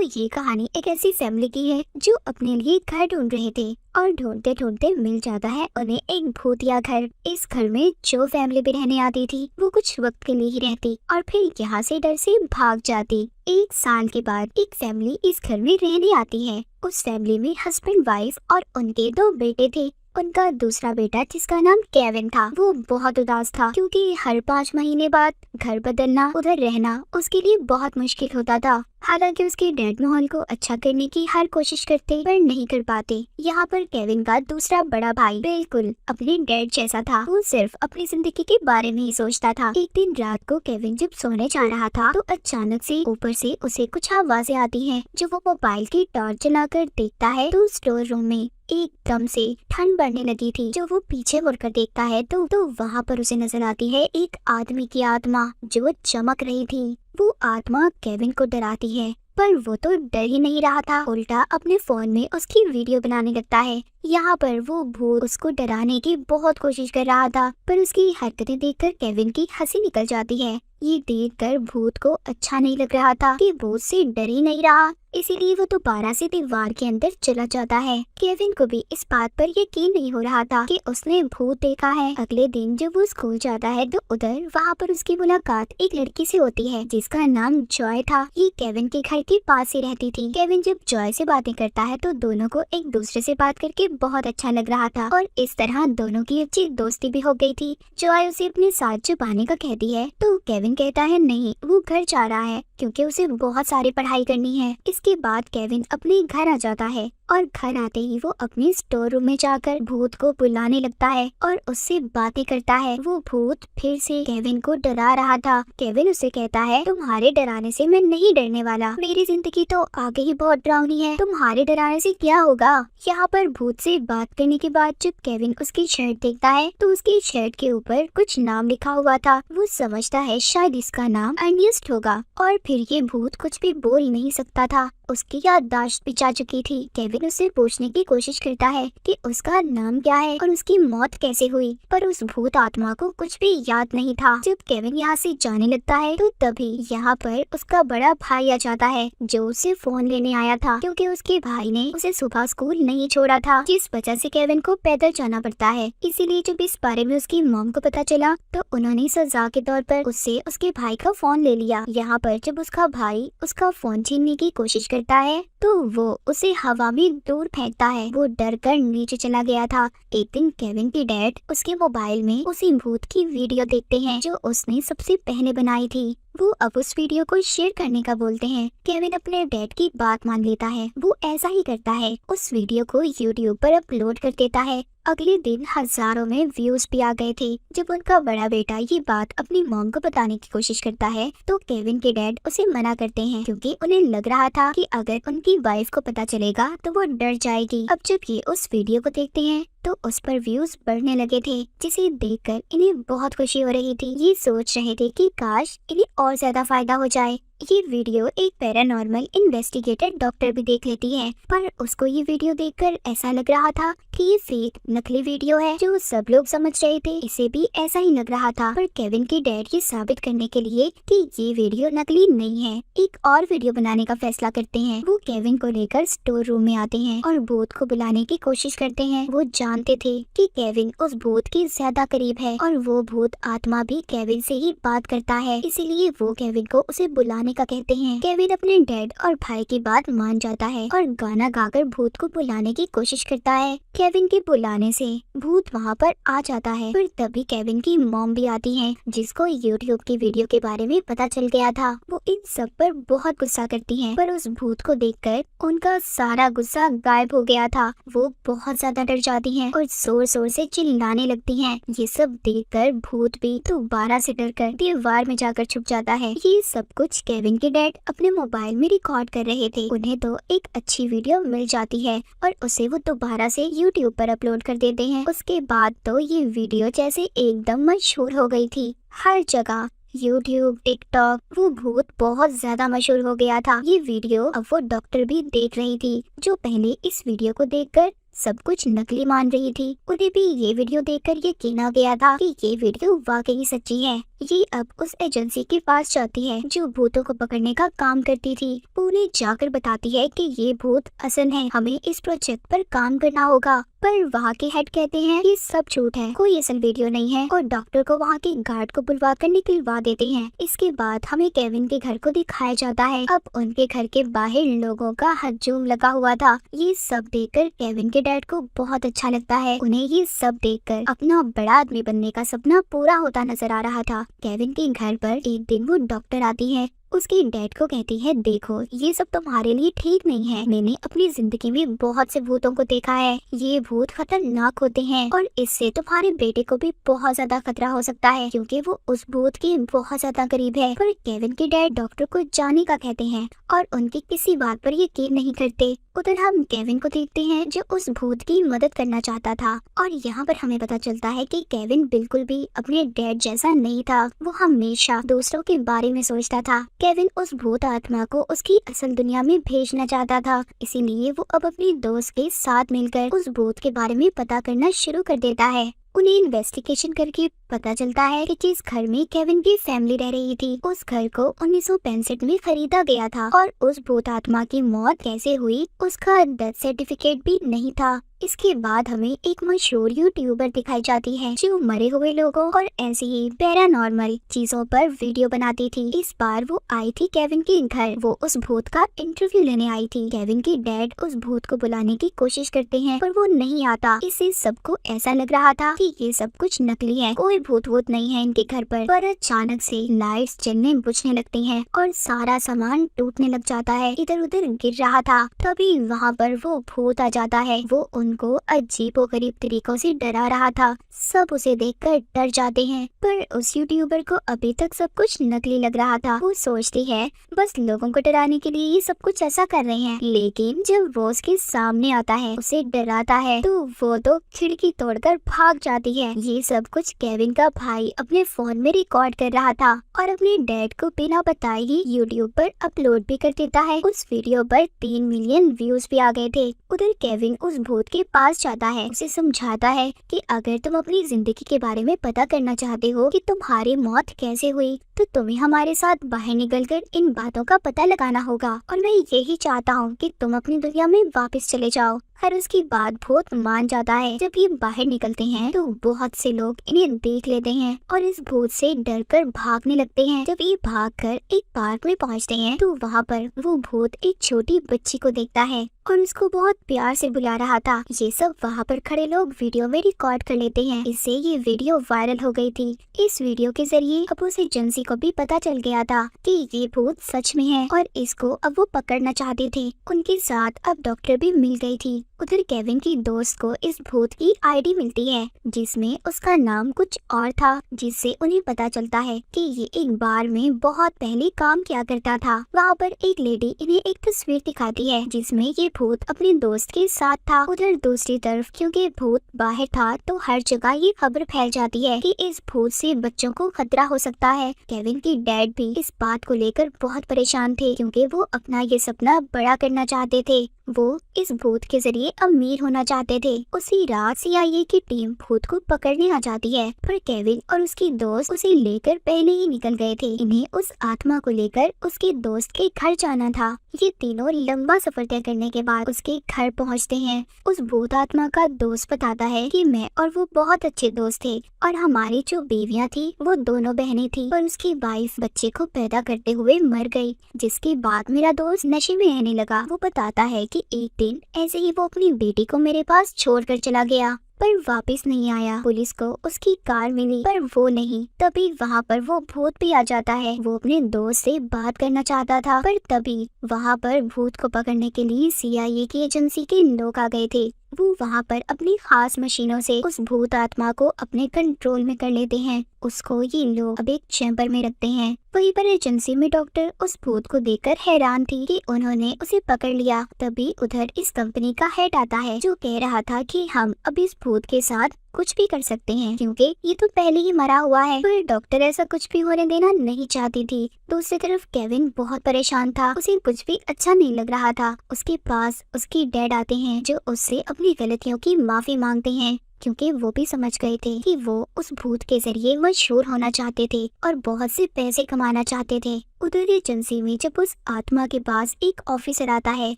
ये कहानी एक ऐसी फैमिली की है जो अपने लिए घर ढूंढ रहे थे और ढूंढते ढूंढते मिल जाता है उन्हें एक भूतिया घर। इस घर में जो फैमिली भी रहने आती थी वो कुछ वक्त के लिए ही रहती और फिर यहाँ से डर से भाग जाती। 1 साल के बाद एक फैमिली इस घर में रहने आती है। उस फैमिली में हस्बैंड वाइफ और उनके 2 बेटे थे। उनका दूसरा बेटा जिसका नाम केविन था वो बहुत उदास था क्योंकि हर 5 महीने बाद घर बदलना, उधर रहना उसके लिए बहुत मुश्किल होता था। हालांकि उसके डैड माहौल को अच्छा करने की हर कोशिश करते पर नहीं कर पाते। यहाँ पर केविन का दूसरा बड़ा भाई बिल्कुल अपने डैड जैसा था। वो सिर्फ अपनी जिंदगी के बारे में ही सोचता था। एक दिन रात को केविन जब सोने जा रहा था तो अचानक से ऊपर से उसे कुछ आवाजें आती हैं। जब वो मोबाइल की टॉर्च जलाकर देखता है तो स्टोर रूम में एकदम से ठंड बढ़ने लगी थी। जो वो पीछे मुड़कर देखता है तो वहाँ पर उसे नजर आती है एक आदमी की आत्मा जो चमक रही थी। वो आत्मा केविन को डराती है पर वो तो डर ही नहीं रहा था, उल्टा अपने फोन में उसकी वीडियो बनाने लगता है। यहाँ पर वो भूत उसको डराने की बहुत कोशिश कर रहा था पर उसकी हरकतें देखकर केविन की हंसी निकल जाती है। ये देखकर भूत को अच्छा नहीं लग रहा था कि भूत से डर ही नहीं रहा, इसीलिए वो दोबारा से दीवार के अंदर चला जाता है। केविन को भी इस बात पर यकीन नहीं हो रहा था कि उसने भूत देखा है। अगले दिन जब वो स्कूल जाता है तो उधर वहाँ पर उसकी मुलाकात एक लड़की से होती है जिसका नाम जॉय था। ये केविन के घर के पास ही रहती थी। केविन जब जॉय से बातें करता है तो दोनों को एक दूसरे से बात करके बहुत अच्छा लग रहा था और इस तरह दोनों की अच्छी दोस्ती भी हो गई थी। जॉय उसे अपने साथ छुपाने का कहती है तो केविन कहता है नहीं, वो घर जा रहा है क्योंकि उसे बहुत सारी पढ़ाई करनी है। इसके बाद केविन अपने घर आ जाता है और घर आते ही वो अपने स्टोर रूम में जाकर भूत को बुलाने लगता है और उससे बातें करता है। वो भूत फिर से केविन को डरा रहा था। केविन उसे कहता है तुम्हारे डराने से मैं नहीं डरने वाला, मेरी जिंदगी तो आगे ही बहुत डरावनी है, तुम्हारे डराने से क्या होगा। यहाँ पर भूत से बात करने के बाद जब केविन उसकी शर्ट देखता है तो उसकी शर्ट के ऊपर कुछ नाम लिखा हुआ था। वो समझता है शायद इसका नाम अर्निस्ट होगा और फिर ये भूत कुछ भी बोल नहीं सकता था, उसकी याददाश्त भी जा चुकी थी। केविन उससे पूछने की कोशिश करता है कि उसका नाम क्या है और उसकी मौत कैसे हुई, पर उस भूत आत्मा को कुछ भी याद नहीं था। जब केविन यहाँ से जाने लगता है तो तभी यहाँ पर उसका बड़ा भाई आ जाता है जो उसे फोन लेने आया था क्योंकि उसके भाई ने उसे सुबह स्कूल नहीं छोड़ा था, जिस वजह से केविन को पैदल जाना पड़ता है। इसीलिए जब इस बारे में उसकी मॉम को पता चला तो उन्होंने सजा के तौर पर उससे उसके भाई का फोन ले लिया। यहाँ पर जब उसका भाई उसका फोन छीनने की कोशिश करता है तो वो उसे हवा में दूर फेंकता है। वो डर कर नीचे चला गया था। एक दिन केविन के डैड उसके मोबाइल में उसी भूत की वीडियो देखते हैं जो उसने सबसे पहले बनाई थी। वो अब उस वीडियो को शेयर करने का बोलते हैं। केविन अपने डैड की बात मान लेता है। वो ऐसा ही करता है, उस वीडियो को यूट्यूब पर अपलोड कर देता है। अगले दिन हजारों में व्यूज भी आ गए थे। जब उनका बड़ा बेटा ये बात अपनी मॉम को बताने की कोशिश करता है तो केविन के डैड उसे मना करते हैं क्योंकि उन्हें लग रहा था कि अगर उनकी वाइफ को पता चलेगा तो वो डर जाएगी। अब जब ये उस वीडियो को देखते हैं तो उस पर व्यूज बढ़ने लगे थे, जिसे देखकर इन्हें बहुत खुशी हो रही थी। ये सोच रहे थे कि काश इन्हें और ज्यादा फायदा हो जाए। ये वीडियो एक पैरानॉर्मल इन्वेस्टिगेटर डॉक्टर भी देख लेती है, पर उसको ये वीडियो देखकर ऐसा लग रहा था कि ये फेक नकली वीडियो है। जो सब लोग समझ रहे थे इसे भी ऐसा ही लग रहा था, पर केविन के डैड ये साबित करने के लिए कि ये वीडियो नकली नहीं है एक और वीडियो बनाने का फैसला करते हैं। वो केविन को लेकर स्टोर रूम में आते हैं और भूत को बुलाने की कोशिश करते हैं। वो जानते थे कि केविन उस भूत के ज्यादा करीब है और वो भूत आत्मा भी केविन से ही बात करता है, इसीलिए वो केविन को उसे बुलाने का कहते हैं। केविन अपने डैड और भाई की बात मान जाता है और गाना गाकर भूत को बुलाने की कोशिश करता है। केविन के बुलाने से भूत वहाँ पर आ जाता है, पर तभी केविन की मॉम भी आती है जिसको यूट्यूब की वीडियो के बारे में पता चल गया था। वो इन सब पर बहुत गुस्सा करती है, पर उस भूत को देखकर उनका सारा गुस्सा गायब हो गया था। वो बहुत ज्यादा डर जाती हैं और जोर जोर से चिल्लाने लगती हैं। ये सब देखकर भूत भी दोबारा से डरकर दीवार में जाकर छुप जाता है। ये सब कुछ केविन के डैड अपने मोबाइल में रिकॉर्ड कर रहे थे। उन्हें तो एक अच्छी वीडियो मिल जाती है और उसे वो दोबारा से यूट्यूब पर अपलोड कर देते हैं। उसके बाद तो ये वीडियो जैसे एकदम मशहूर हो गई थी, हर जगह यूट्यूब, टिकटॉक, वो भूत बहुत ज्यादा मशहूर हो गया था। ये वीडियो अब वो डॉक्टर भी देख रही थी जो पहले इस वीडियो को देखकर सब कुछ नकली मान रही थी। उन्हें भी ये वीडियो देखकर यकीन आ गया था कि ये वीडियो वाकई सच्ची है। ये अब उस एजेंसी के पास जाती है जो भूतों को पकड़ने का काम करती थी। वो उन्हें जाकर बताती है कि ये भूत असल है, हमें इस प्रोजेक्ट पर काम करना होगा। पर वहाँ के हेड कहते हैं ये सब झूठ है, कोई असल वीडियो नहीं है, और डॉक्टर को वहाँ के गार्ड को बुलवा कर निकलवा देते हैं। इसके बाद हमें केविन के घर को दिखाया जाता है। अब उनके घर के बाहर लोगों का हजूम लगा हुआ था। ये सब देखकर केविन के डैड को बहुत अच्छा लगता है। उन्हें ये सब देखकर अपना बड़ा आदमी बनने का सपना पूरा होता नजर आ रहा था। केविन के घर पर एक दिन वो डॉक्टर आती है। उसके डैड को कहती है, देखो ये सब तुम्हारे लिए ठीक नहीं है। मैंने अपनी जिंदगी में बहुत से भूतों को देखा है। ये भूत खतरनाक होते हैं और इससे तुम्हारे बेटे को भी बहुत ज्यादा खतरा हो सकता है क्योंकि वो उस भूत के बहुत ज्यादा करीब है। पर केविन के डैड डॉक्टर को जाने का कहते हैं और उनकी किसी बात पर यकीन नहीं करते। उधर हम केविन को देखते हैं जो उस भूत की मदद करना चाहता था और यहाँ पर हमें पता चलता है कि केविन बिल्कुल भी अपने डैड जैसा नहीं था। वो हमेशा दूसरों के बारे में सोचता था। केविन उस भूत आत्मा को उसकी असल दुनिया में भेजना चाहता था, इसीलिए वो अब अपनी दोस्त के साथ मिलकर उस भूत के बारे में पता करना शुरू कर देता है। उन्हें इन्वेस्टिगेशन करके पता चलता है कि जिस घर में केविन की फैमिली रह रही थी उस घर को 1965 में खरीदा गया था और उस भूत आत्मा की मौत कैसे हुई उसका डेथ सर्टिफिकेट भी नहीं था। इसके बाद हमें एक मशहूर यूट्यूबर दिखाई जाती है जो मरे हुए लोगों और ऐसी ही पैरानॉर्मल चीजों पर वीडियो बनाती थी। इस बार वो आई थी केविन के घर। वो उस भूत का इंटरव्यू लेने आई थी। केविन के डैड उस भूत को बुलाने की कोशिश करते हैं पर वो नहीं आता। इससे सबको ऐसा लग रहा था कि ये सब कुछ नकली है, कोई भूत वूत नहीं है इनके घर पर अचानक से लाइट्स जलने बुझने लगती हैं और सारा सामान टूटने लग जाता है, इधर उधर गिर रहा था। तभी वहाँ पर वो भूत आ जाता है। वो उनको अजीबोगरीब तरीकों से डरा रहा था। सब उसे देखकर डर जाते हैं पर उस यूट्यूबर को अभी तक सब कुछ नकली लग रहा था। वो सोचती है बस लोगों को डराने के लिए ये सब कुछ ऐसा कर रहे हैं, लेकिन जब वो उसके सामने आता है उसे डराता है तो वो तो खिड़की तोड़कर भाग जाती है। ये सब कुछ केविन का भाई अपने फोन में रिकॉर्ड कर रहा था और अपने डैड को बिना बताए ही यूट्यूब पर अपलोड भी कर देता है। उस वीडियो पर 3 मिलियन व्यूज भी आ गए थे। उधर केविन उस भूत के पास जाता है, उसे समझाता है कि अगर तुम अपनी जिंदगी के बारे में पता करना चाहते हो कि तुम्हारी मौत कैसे हुई तो तुम्हें हमारे साथ बाहर निकलकर इन बातों का पता लगाना होगा और मैं यही चाहता हूँ कि तुम अपनी दुनिया में वापस चले जाओ। और उसकी बात भूत मान जाता है। जब ये बाहर निकलते हैं तो बहुत से लोग इन्हें देख लेते हैं और इस भूत से डरकर भागने लगते हैं। जब ये भागकर एक पार्क में पहुंचते हैं तो वहाँ पर वो भूत एक छोटी बच्ची को देखता है और उसको बहुत प्यार से बुला रहा था। ये सब वहाँ पर खड़े लोग वीडियो में रिकॉर्ड कर लेते हैं। इससे ये वीडियो वायरल हो गई थी। इस वीडियो के जरिए अब उस एजेंसी को भी पता चल गया था कि ये भूत सच में है और इसको अब वो पकड़ना चाहते थे। उनके साथ अब डॉक्टर भी मिल गई थी। उधर केविन की दोस्त को इस भूत की आईडी मिलती है जिसमें उसका नाम कुछ और था, जिससे उन्हें पता चलता है कि ये एक बार में बहुत पहले काम किया करता था। वहाँ पर एक लेडी इन्हें एक तस्वीर दिखाती है जिसमें ये भूत अपने दोस्त के साथ था। उधर दूसरी तरफ क्योंकि भूत बाहर था तो हर जगह ये खबर फैल जाती है कि इस भूत से बच्चों को खतरा हो सकता है। केविन के डैड भी इस बात को लेकर बहुत परेशान थे क्योंकि वो अपना ये सपना बड़ा करना चाहते थे। वो इस भूत के जरिए अमीर होना चाहते थे। उसी रात सीआईए की टीम भूत को पकड़ने आ जाती है पर केविन और उसकी दोस्त उसे लेकर पहले ही निकल गए थे। इन्हें उस आत्मा को लेकर उसके दोस्त के घर जाना था। ये तीनों लंबा सफर तय करने के बाद उसके घर पहुंचते हैं। उस भूत आत्मा का दोस्त बताता है कि मैं और वो बहुत अच्छे दोस्त थे और हमारी जो बीवियां थी वो दोनों बहनें थी और उसकी वाइफ बच्चे को पैदा करते हुए मर गई, जिसके बाद मेरा दोस्त नशे में रहने लगा। वो बताता है कि एक दिन ऐसे ही वो अपनी बेटी को मेरे पास छोड़कर चला गया पर वापस नहीं आया। पुलिस को उसकी कार मिली पर वो नहीं। तभी वहाँ पर वो भूत भी आ जाता है। वो अपने दोस्त से बात करना चाहता था पर तभी वहाँ पर भूत को पकड़ने के लिए सीआईए की एजेंसी के लोग आ गए थे। वो वहाँ पर अपनी खास मशीनों से उस भूत आत्मा को अपने कंट्रोल में कर लेते हैं। उसको ये लोग अब एक चैम्बर में रखते हैं। वहीं पर एजेंसी में डॉक्टर उस भूत को देखकर हैरान थी कि उन्होंने उसे पकड़ लिया। तभी उधर इस कंपनी का हेड आता है जो कह रहा था कि हम अब इस भूत के साथ कुछ भी कर सकते हैं क्योंकि ये तो पहले ही मरा हुआ है। पर डॉक्टर ऐसा कुछ भी होने देना नहीं चाहती थी। दूसरी तरफ केविन बहुत परेशान था, उसे कुछ भी अच्छा नहीं लग रहा था। उसके पास उसकी डैड आते हैं जो उससे अपनी गलतियों की माफी मांगते हैं क्योंकि वो भी समझ गए थे कि वो उस भूत के जरिए मशहूर होना चाहते थे और बहुत से पैसे कमाना चाहते थे। उधर एजेंसी में जब उस आत्मा के पास एक ऑफिसर आता है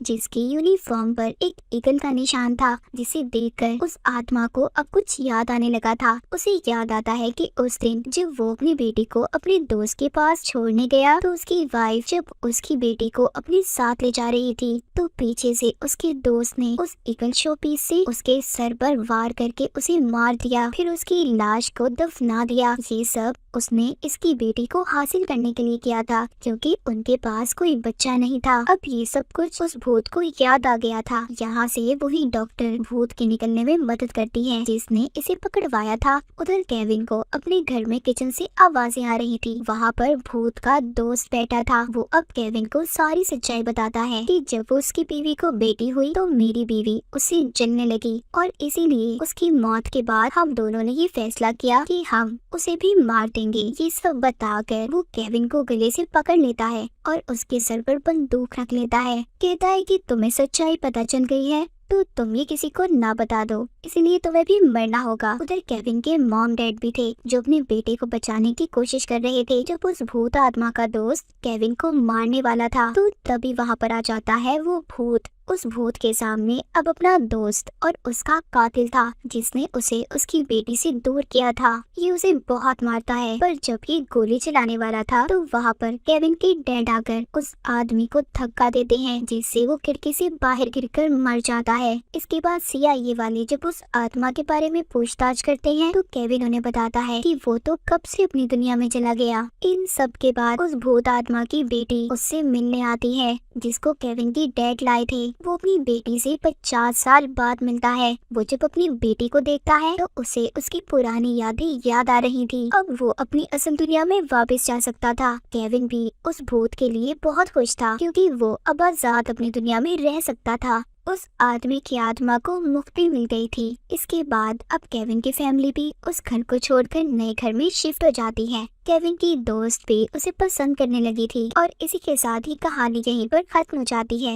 जिसकी यूनिफॉर्म पर एक ईगल का निशान था, जिसे देखकर उस आत्मा को अब कुछ याद आने लगा था। उसे याद आता है कि उस दिन जब वो अपनी बेटी को अपने दोस्त के पास छोड़ने गया तो उसकी वाइफ जब उसकी बेटी को अपने साथ ले जा रही थी तो पीछे से उसके दोस्त ने उस ईगल शो पीस से उसके सर पर वार करके उसे मार दिया, फिर उसकी लाश को दफना दिया। ये सब उसने इसकी बेटी को हासिल करने के लिए किया था क्योंकि उनके पास कोई बच्चा नहीं था। अब ये सब कुछ उस भूत को याद आ गया था। यहाँ से वही डॉक्टर भूत के निकलने में मदद करती है जिसने इसे पकड़वाया था। उधर केविन को अपने घर में किचन से आवाजें आ रही थी। वहाँ पर भूत का दोस्त बैठा था। वो अब केविन को सारी सच्चाई बताता है कि जब उसकी बीवी को बेटी हुई तो मेरी बीवी उससे जलने लगी और इसीलिए उसकी मौत के बाद हम दोनों ने ये फैसला किया कि हम उसे भी मार देंगे। ये सब बताकर वो केविन को गले से पकड़ लेता है और उसके सर पर बंदूक रख लेता है। कहता है कि तुम्हें सच्चाई पता चल गई है तो तुम ये किसी को ना बता दो, इसलिए तुम्हें भी मरना होगा। उधर केविन के मॉम डैड भी थे जो अपने बेटे को बचाने की कोशिश कर रहे थे। जब उस भूत आत्मा का दोस्त केविन को मारने वाला था तो तभी वहाँ पर आ जाता है वो भूत। उस भूत के सामने अब अपना दोस्त और उसका कातिल था जिसने उसे उसकी बेटी से दूर किया था। ये उसे बहुत मारता है पर जब ये गोली चलाने वाला था तो वहाँ पर केविन के डैड आकर उस आदमी को धक्का देते हैं जिससे वो खिड़की से बाहर गिरकर मर जाता है। इसके बाद CIA वाले जब उस आत्मा के बारे में पूछताछ करते हैं तो केविन उन्हें बताता है कि वो तो कब से अपनी दुनिया में चला गया। इन सब के बाद उस भूत आत्मा की बेटी उससे मिलने आती है जिसको केविन की डैड लाए थे। वो अपनी बेटी से 50 साल बाद मिलता है। वो जब अपनी बेटी को देखता है तो उसे उसकी पुरानी यादें याद आ रही थी। अब वो अपनी असल दुनिया में वापस जा सकता था। केविन भी उस भूत के लिए बहुत खुश था क्योंकि वो अब आजाद अपनी दुनिया में रह सकता था। उस आदमी की आत्मा को मुक्ति मिल गई थी। इसके बाद अब केविन की फैमिली भी उस घर को छोड़कर नए घर में शिफ्ट हो जाती है। केविन की दोस्त भी उसे पसंद करने लगी थी और इसी के साथ ही कहानी यहीं पर खत्म हो जाती है।